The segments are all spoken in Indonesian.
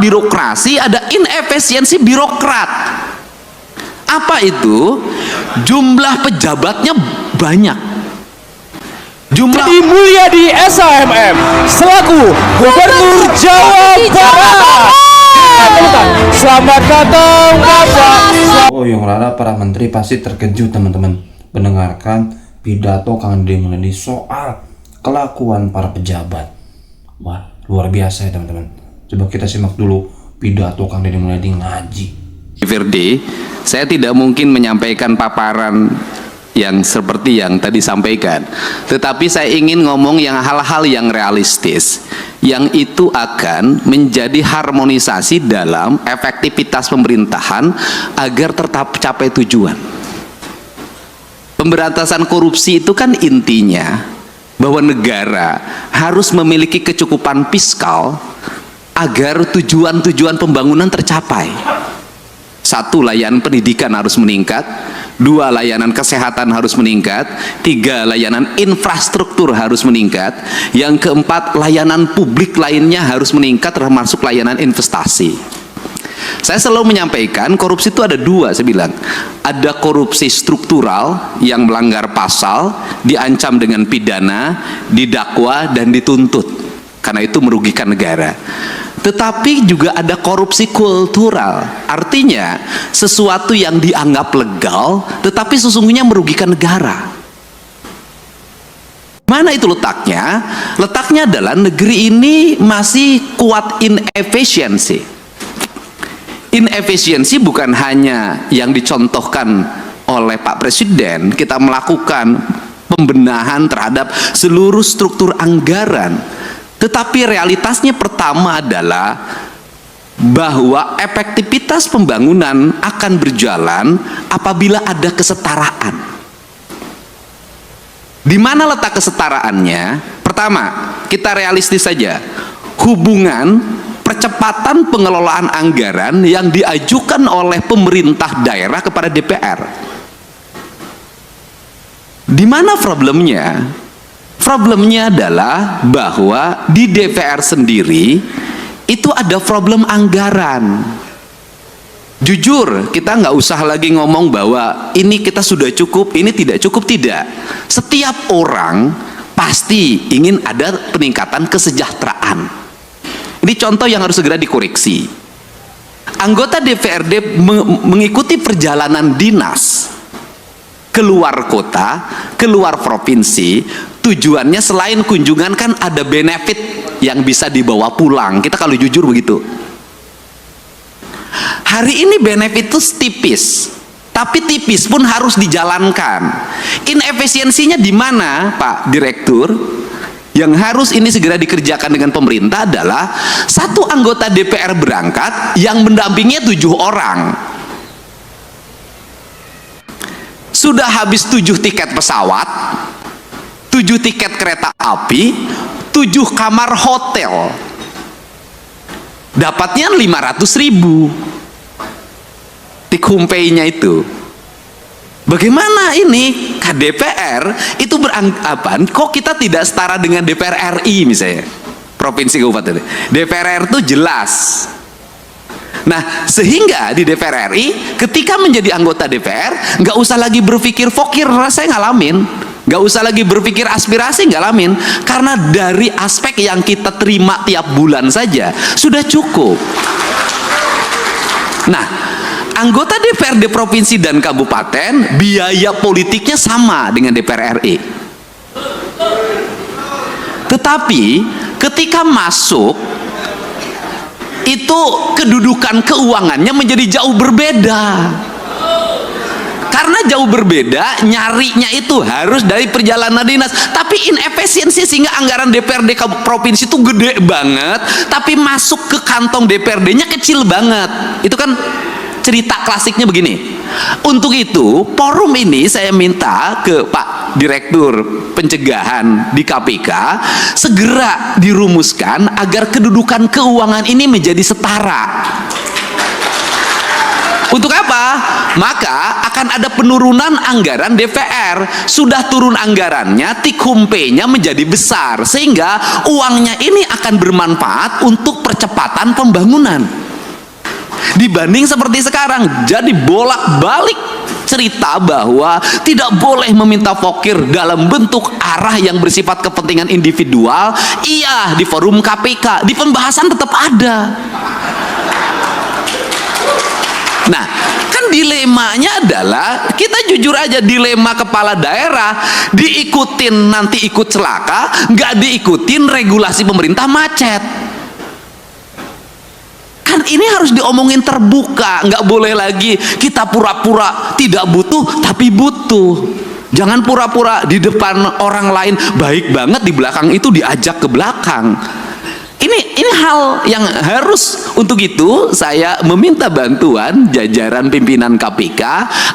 birokrasi, ada inefisiensi birokrat. Apa itu? Jumlah pejabatnya banyak. Jumlah Edi Mulyadi SHMM selaku Gubernur Jawa Barat. Selamat datang Bapak. Oh, yang rara para menteri pasti terkejut teman-teman mendengarkan pidato Kang Deddy Mulyadi soal kelakuan para pejabat. Wah, luar biasa ya teman-teman. Coba kita simak dulu pidato Kang Deddy Mulyadi ngaji. Firdy, saya tidak mungkin menyampaikan paparan yang seperti yang tadi sampaikan, tetapi saya ingin ngomong yang hal-hal yang realistis, yang itu akan menjadi harmonisasi dalam efektivitas pemerintahan agar tetap capai tujuan. Pemberantasan korupsi itu kan intinya bahwa negara harus memiliki kecukupan fiskal agar tujuan-tujuan pembangunan tercapai. Satu, layanan pendidikan harus meningkat. Dua, layanan kesehatan harus meningkat. Tiga, layanan infrastruktur harus meningkat. Yang keempat, layanan publik lainnya harus meningkat, termasuk layanan investasi. Saya selalu menyampaikan korupsi itu ada dua, saya bilang. Ada korupsi struktural yang melanggar pasal, diancam dengan pidana, didakwa dan dituntut. Karena itu merugikan negara. Tetapi juga ada korupsi kultural, artinya sesuatu yang dianggap legal tetapi sesungguhnya merugikan negara. Mana itu letaknya? Letaknya adalah negeri ini masih kuat inefisiensi. Inefisiensi bukan hanya yang dicontohkan oleh Pak Presiden, kita melakukan pembenahan terhadap seluruh struktur anggaran. Tetapi realitasnya pertama adalah bahwa efektivitas pembangunan akan berjalan apabila ada kesetaraan. Di mana letak kesetaraannya? Pertama, kita realistis saja. Hubungan percepatan pengelolaan anggaran yang diajukan oleh pemerintah daerah kepada DPR. Di mana problemnya? Problemnya adalah bahwa di DPR sendiri itu ada problem anggaran. Jujur, kita nggak usah lagi ngomong bahwa ini kita sudah cukup, ini tidak cukup, tidak. Setiap orang pasti ingin ada peningkatan kesejahteraan. Ini contoh yang harus segera dikoreksi. Anggota DPRD mengikuti perjalanan dinas keluar kota, keluar provinsi, tujuannya selain kunjungan kan ada benefit yang bisa dibawa pulang. Kita kalau jujur begitu. Hari ini benefit itu tipis, tapi tipis pun harus dijalankan. Inefisiensinya di mana, Pak Direktur? Yang harus ini segera dikerjakan dengan pemerintah adalah satu anggota DPR berangkat yang mendampinginya 7 orang. Sudah habis 7 tiket pesawat, 7 tiket kereta api, 7 kamar hotel. Dapatnya 500.000. Take home pay-nya itu. Bagaimana ini? KDPR itu beranggapan kok kita tidak setara dengan DPR RI misalnya. Provinsi Kabupaten. DPR RI itu jelas. Nah, sehingga di DPR RI ketika menjadi anggota DPR nggak usah lagi berpikir fokir, saya ngalamin, nggak usah lagi berpikir aspirasi, ngalamin, karena dari aspek yang kita terima tiap bulan saja sudah cukup. Nah, anggota DPRD provinsi dan kabupaten biaya politiknya sama dengan DPR RI. Tetapi ketika masuk itu kedudukan keuangannya menjadi jauh berbeda. Karena jauh berbeda, nyarinya itu harus dari perjalanan dinas. Tapi inefisiensi sehingga anggaran DPRD provinsi itu gede banget, tapi masuk ke kantong DPRD-nya kecil banget. Itu kan cerita klasiknya begini. Untuk itu, forum ini saya minta ke Pak Direktur Pencegahan di KPK segera dirumuskan agar kedudukan keuangan ini menjadi setara. Untuk apa? Maka akan ada penurunan anggaran DPR. Sudah turun anggarannya, tikumpe-nya menjadi besar, sehingga uangnya ini akan bermanfaat untuk percepatan pembangunan. Dibanding seperti sekarang, jadi bolak-balik cerita bahwa tidak boleh meminta fokir dalam bentuk arah yang bersifat kepentingan individual. Iya, di forum KPK, di pembahasan tetap ada. Nah, kan dilemanya adalah, kita jujur aja, dilema kepala daerah, diikutin nanti ikut celaka, nggak diikutin regulasi pemerintah macet. Kan ini harus diomongin terbuka, nggak boleh lagi kita pura-pura tidak butuh tapi butuh. Jangan pura-pura di depan orang lain baik banget, di belakang itu diajak ke belakang. Ini hal yang harus, untuk itu saya meminta bantuan jajaran pimpinan KPK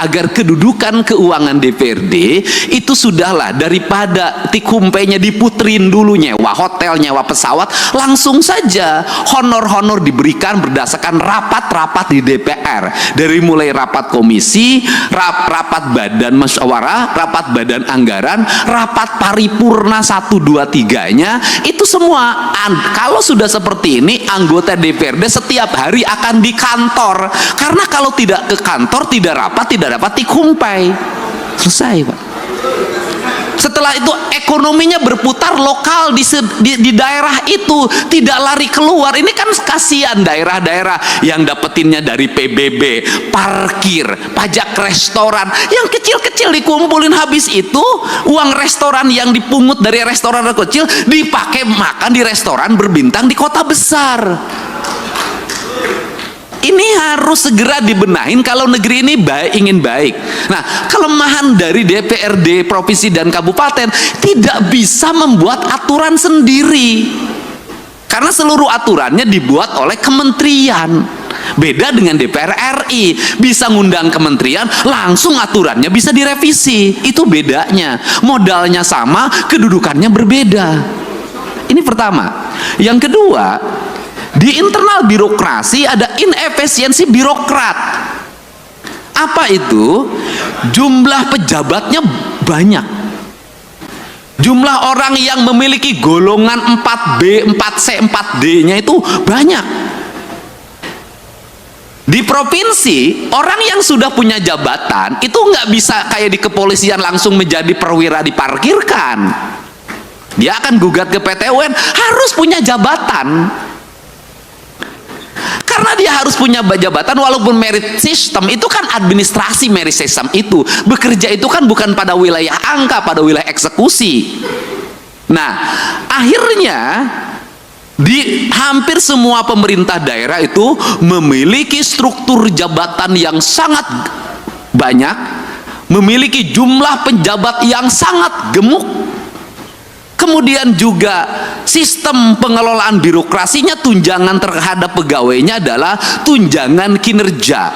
agar kedudukan keuangan DPRD itu sudahlah, daripada tikumpenya diputrin dulu, nyewa hotel, nyewa pesawat, langsung saja honor-honor diberikan berdasarkan rapat-rapat di DPR, dari mulai rapat komisi, rapat badan musyawarah, rapat badan anggaran, rapat paripurna 1, 2, 3-nya, itu semua. Kalau sudah seperti ini, anggota DPRD setiap hari akan di kantor, karena kalau tidak ke kantor, tidak dapat tikumpai. Selesai, Pak. Setelah itu ekonominya berputar lokal di daerah itu, tidak lari keluar. Ini kan kasihan daerah-daerah yang dapetinnya dari PBB, parkir, pajak restoran, yang kecil-kecil dikumpulin, habis itu uang restoran yang dipungut dari restoran kecil dipakai makan di restoran berbintang di kota besar. Ini harus segera dibenahin kalau negeri ini ingin baik. Nah, kelemahan dari DPRD provinsi dan kabupaten, tidak bisa membuat aturan sendiri, karena seluruh aturannya dibuat oleh kementerian. Beda dengan DPR RI, bisa ngundang kementerian, langsung aturannya bisa direvisi. Itu bedanya. Modalnya sama, kedudukannya berbeda. Ini pertama. Yang kedua, di internal birokrasi ada inefisiensi birokrat. Apa itu? Jumlah pejabatnya banyak. Jumlah orang yang memiliki golongan 4B, 4C, 4D-nya itu banyak. Di provinsi, orang yang sudah punya jabatan itu nggak bisa kayak di kepolisian langsung menjadi perwira diparkirkan. Dia akan gugat ke PT UN, harus punya jabatan. Karena dia harus punya jabatan, walaupun merit system itu kan administrasi, merit system itu bekerja itu kan bukan pada wilayah angka, pada wilayah eksekusi. Nah, akhirnya di hampir semua pemerintah daerah itu memiliki struktur jabatan yang sangat banyak, memiliki jumlah penjabat yang sangat gemuk. Kemudian juga sistem pengelolaan birokrasinya, tunjangan terhadap pegawainya adalah tunjangan kinerja.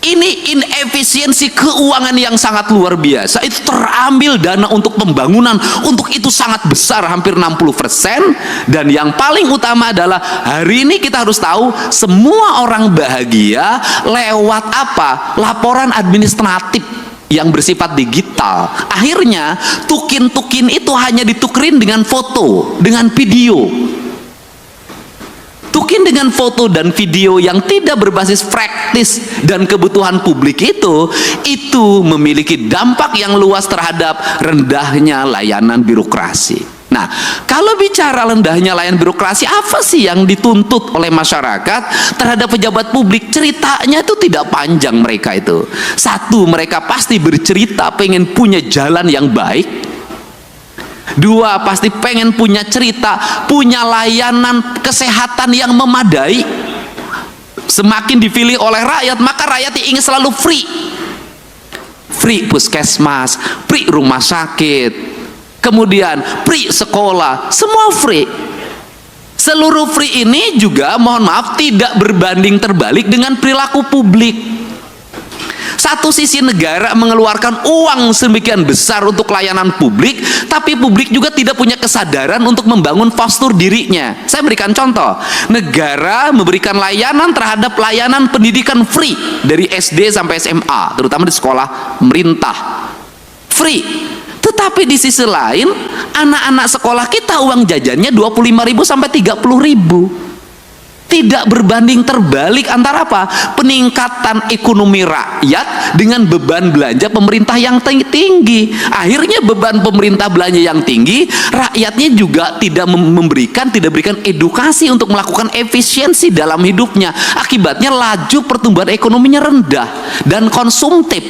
Ini inefisiensi keuangan yang sangat luar biasa. Itu terambil dana untuk pembangunan, untuk itu sangat besar, hampir 60%. Dan yang paling utama adalah, hari ini kita harus tahu, semua orang bahagia lewat apa? Laporan administratif yang bersifat digital. Akhirnya tukin-tukin itu hanya ditukerin dengan foto, dengan video. Tukin dengan foto dan video yang tidak berbasis praktis dan kebutuhan publik itu memiliki dampak yang luas terhadap rendahnya layanan birokrasi. Nah, kalau bicara rendahnya layanan birokrasi, apa sih yang dituntut oleh masyarakat terhadap pejabat publik? Ceritanya itu tidak panjang mereka itu. Satu, mereka pasti bercerita pengen punya jalan yang baik. Dua, pasti pengen punya cerita, punya layanan kesehatan yang memadai. Semakin dipilih oleh rakyat, maka rakyat ingin selalu free. Free puskesmas, free rumah sakit, kemudian free sekolah, semua free. Seluruh free ini juga, mohon maaf, tidak berbanding terbalik dengan perilaku publik. Satu sisi negara mengeluarkan uang sedemikian besar untuk layanan publik, tapi publik juga tidak punya kesadaran untuk membangun postur dirinya. Saya berikan contoh, negara memberikan layanan terhadap layanan pendidikan free dari SD sampai SMA, terutama di sekolah pemerintah, free. Tetapi di sisi lain, anak-anak sekolah kita uang jajannya 25.000 sampai 30.000. Tidak berbanding terbalik antara apa? Peningkatan ekonomi rakyat dengan beban belanja pemerintah yang tinggi. Akhirnya beban pemerintah belanja yang tinggi, rakyatnya juga tidak berikan edukasi untuk melakukan efisiensi dalam hidupnya. Akibatnya laju pertumbuhan ekonominya rendah dan konsumtif.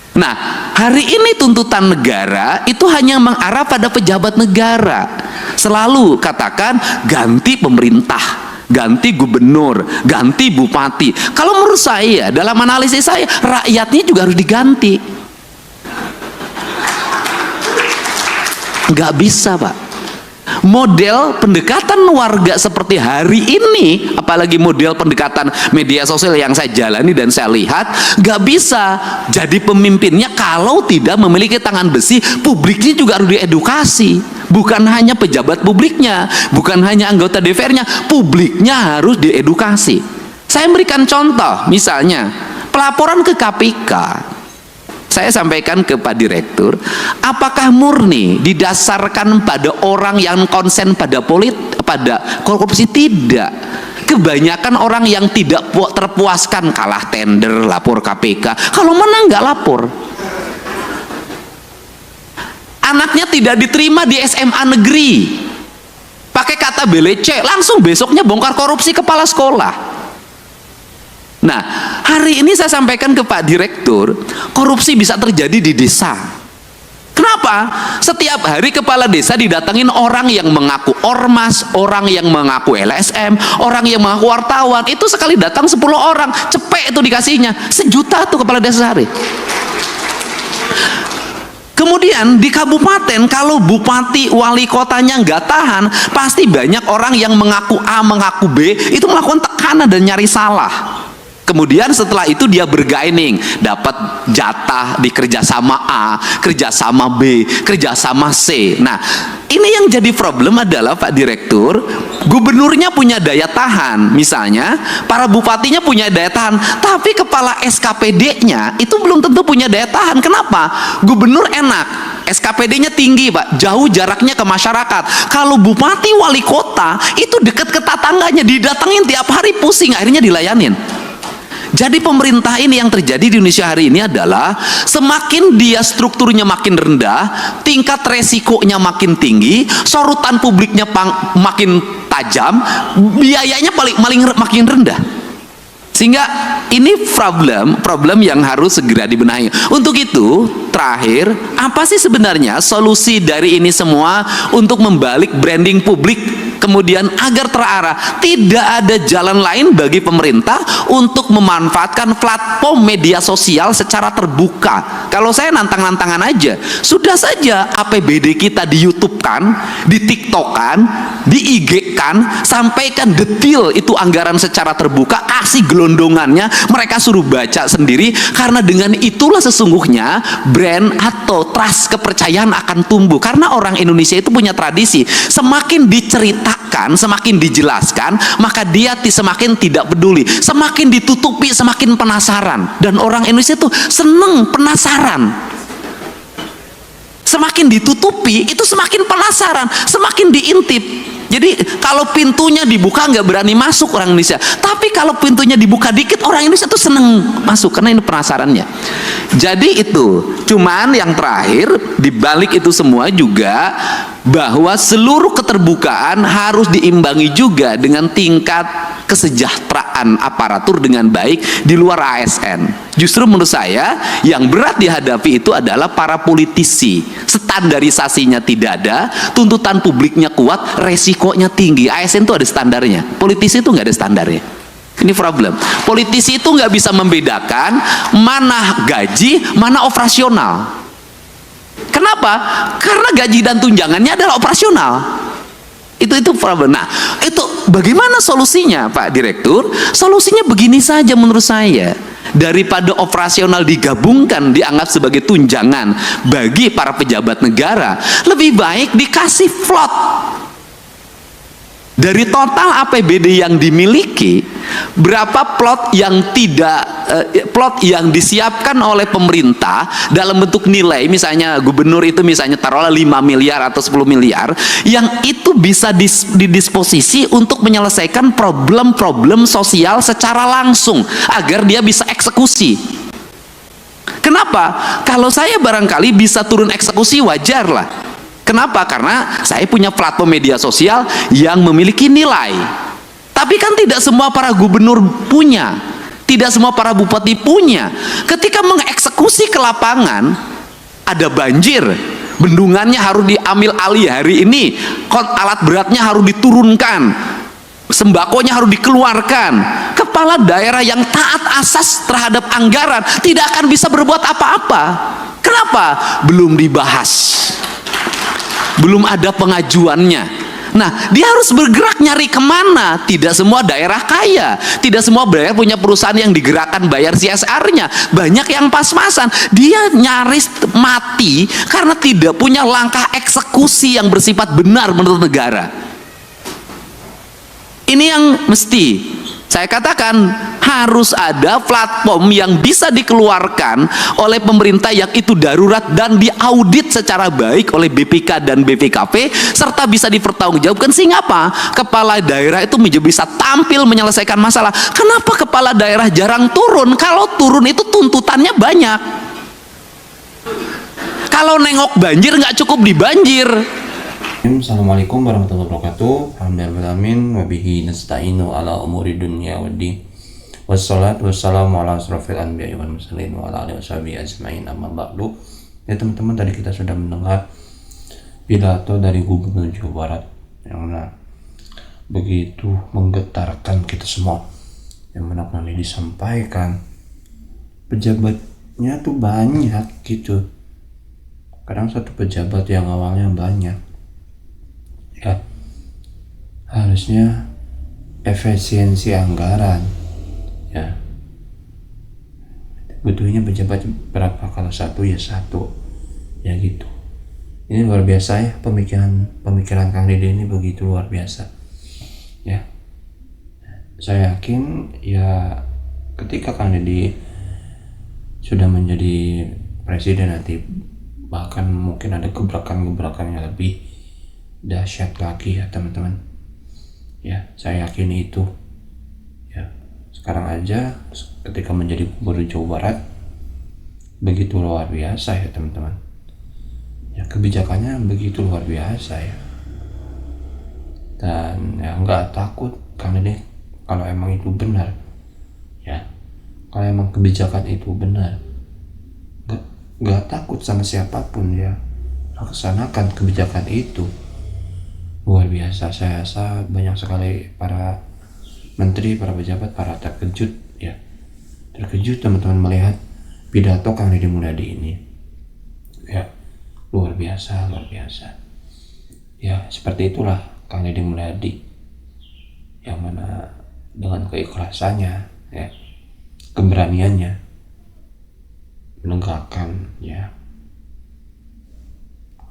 Nah, hari ini tuntutan negara itu hanya mengarah pada pejabat negara. Selalu katakan ganti pemerintah, ganti gubernur, ganti bupati. Kalau menurut saya, dalam analisis saya, rakyatnya juga harus diganti. Nggak bisa, Pak. Model pendekatan warga seperti hari ini, apalagi model pendekatan media sosial yang saya jalani dan saya lihat, nggak bisa jadi pemimpinnya kalau tidak memiliki tangan besi. Publiknya juga harus diedukasi, bukan hanya pejabat publiknya, bukan hanya anggota DPR-nya, publiknya harus diedukasi. Saya berikan contoh, misalnya pelaporan ke KPK. Saya sampaikan ke Pak Direktur, apakah murni didasarkan pada orang yang konsen pada korupsi? Tidak. Kebanyakan orang yang tidak terpuaskan, kalah tender, lapor KPK. Kalau menang nggak lapor. Anaknya tidak diterima di SMA negeri, pakai kata belece, langsung besoknya bongkar korupsi kepala sekolah. Nah, hari ini saya sampaikan ke Pak Direktur, korupsi bisa terjadi di desa. Kenapa? Setiap hari kepala desa didatengin orang yang mengaku ormas, orang yang mengaku LSM, orang yang mengaku wartawan. Itu sekali datang 10 orang, cepet itu dikasihnya. 1 juta tuh kepala desa sehari. Kemudian di kabupaten, kalau bupati, wali kotanya nggak tahan, pasti banyak orang yang mengaku A, mengaku B, itu melakukan tekanan dan nyari salah. Kemudian setelah itu dia bergaining, dapat jatah di kerjasama A, kerjasama B, kerjasama C. Nah, ini yang jadi problem adalah Pak Direktur, gubernurnya punya daya tahan, misalnya para bupatinya punya daya tahan, tapi kepala SKPD-nya itu belum tentu punya daya tahan. Kenapa? Gubernur enak, SKPD-nya tinggi, Pak, jauh jaraknya ke masyarakat. Kalau bupati, wali kota itu dekat ke tetangganya, didatengin tiap hari, pusing, akhirnya dilayanin. Jadi pemerintah ini yang terjadi di Indonesia hari ini adalah semakin dia strukturnya makin rendah, tingkat resikonya makin tinggi, sorotan publiknya makin tajam, biayanya makin rendah. Sehingga ini problem yang harus segera dibenahi. Untuk itu, terakhir, apa sih sebenarnya solusi dari ini semua untuk membalik branding publik, kemudian agar terarah? Tidak ada jalan lain bagi pemerintah untuk memanfaatkan platform media sosial secara terbuka. Kalau saya nantang-nantangan aja, sudah saja APBD kita di YouTube kan, di TikTok kan, di IG kan, sampaikan detail itu anggaran secara terbuka, kasih gelondongannya, mereka suruh baca sendiri, karena dengan itulah sesungguhnya brand atau trust, kepercayaan akan tumbuh. Karena orang Indonesia itu punya tradisi, semakin diceritakan, semakin dijelaskan, maka dia semakin tidak peduli, semakin ditutupi, semakin penasaran. Dan orang Indonesia itu seneng penasaran. Semakin ditutupi, itu semakin penasaran, semakin diintip. Jadi kalau pintunya dibuka nggak berani masuk orang Indonesia, tapi kalau pintunya dibuka dikit, orang Indonesia tuh seneng masuk karena ini penasarannya. Jadi itu, cuman yang terakhir dibalik itu semua juga bahwa seluruh keterbukaan harus diimbangi juga dengan tingkat kesejahteraan aparatur dengan baik di luar ASN. Justru menurut saya yang berat dihadapi itu adalah para politisi. Standarisasinya tidak ada, tuntutan publiknya kuat, resikonya tinggi. ASN itu ada standarnya, politisi itu nggak ada standarnya. Ini problem. Politisi itu nggak bisa membedakan mana gaji, mana operasional. Kenapa? Karena gaji dan tunjangannya adalah operasional. Itu problem. Nah, itu bagaimana solusinya, Pak Direktur? Solusinya begini saja menurut saya. daripada operasional digabungkan dianggap sebagai tunjangan bagi para pejabat negara, lebih baik dikasih float. Dari total APBD yang dimiliki, berapa plot yang plot yang disiapkan oleh pemerintah dalam bentuk nilai, misalnya gubernur itu misalnya taruhlah 5 miliar atau 10 miliar, yang itu bisa didisposisi untuk menyelesaikan problem-problem sosial secara langsung agar dia bisa eksekusi. Kenapa? Kalau saya barangkali bisa turun eksekusi, wajar lah. Kenapa? Karena saya punya platform media sosial yang memiliki nilai. Tapi kan tidak semua para gubernur punya, tidak semua para bupati punya. Ketika mengeksekusi ke lapangan, ada banjir, bendungannya harus diambil alih hari ini, alat beratnya harus diturunkan, sembakonya harus dikeluarkan. Kepala daerah yang taat asas terhadap anggaran tidak akan bisa berbuat apa-apa. Kenapa? Belum dibahas, belum ada pengajuannya. Nah, dia harus bergerak nyari kemana. Tidak semua daerah kaya, tidak semua daerah punya perusahaan yang digerakkan bayar CSR-nya. Banyak yang pas-pasan. Dia nyaris mati karena tidak punya langkah eksekusi yang bersifat benar menurut negara. Ini yang mesti saya katakan, harus ada platform yang bisa dikeluarkan oleh pemerintah yang itu darurat dan diaudit secara baik oleh BPK dan BPKP serta bisa dipertanggungjawabkan, sehingga apa? Kepala daerah itu bisa tampil menyelesaikan masalah. Kenapa kepala daerah jarang turun? Kalau turun itu tuntutannya banyak. Kalau nengok banjir nggak cukup di banjir. Assalamualaikum warahmatullahi wabarakatuh. Alhamdulillahirrahmanirrahim. Wabihi nasta'inu ala umuri dunya waddin. Wassalatu wassalamu ala asrofil anbiya'i wal mursalin wa ala alihi washabihi ajma'in, amma ba'du. Ya teman-teman, tadi kita sudah mendengar pidato dari Gubernur Jawa Barat yang mana begitu menggetarkan kita semua, yang mana disampaikan pejabatnya tuh banyak gitu. Kadang satu pejabat yang awalnya banyak, ya harusnya efisiensi anggaran, ya butuhnya pejabat berapa, kalau satu ya satu, ya gitu. Ini luar biasa ya, pemikiran Kang Dede ini begitu luar biasa ya. Saya yakin ya ketika Kang Dede sudah menjadi presiden nanti, bahkan mungkin ada gebrakan-gebrakan yang lebih dahsyat lagi ya teman-teman. Ya, saya yakin itu. Ya, sekarang aja ketika menjadi Gubernur Jawa Barat begitu luar biasa ya teman-teman. Ya, kebijakannya begitu luar biasa ya. Dan ya nggak takut karena ini kalau emang itu benar. Ya, kalau emang kebijakan itu benar, nggak takut sama siapapun ya, laksanakan kebijakan itu. Luar biasa. Saya rasa banyak sekali para menteri, para pejabat, para terkejut ya, terkejut teman-teman melihat pidato Kang Deddy Mulyadi ini ya. Luar biasa, luar biasa ya. Seperti itulah Kang Deddy Mulyadi, yang mana dengan keikhlasannya ya, keberaniannya menegakkan ya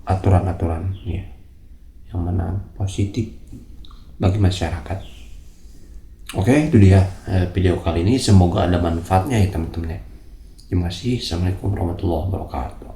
aturan-aturan ya yang mana positif bagi masyarakat. Oke, itu dia video kali ini. Semoga ada manfaatnya ya teman-teman ya. Terima kasih. Assalamualaikum warahmatullahi wabarakatuh.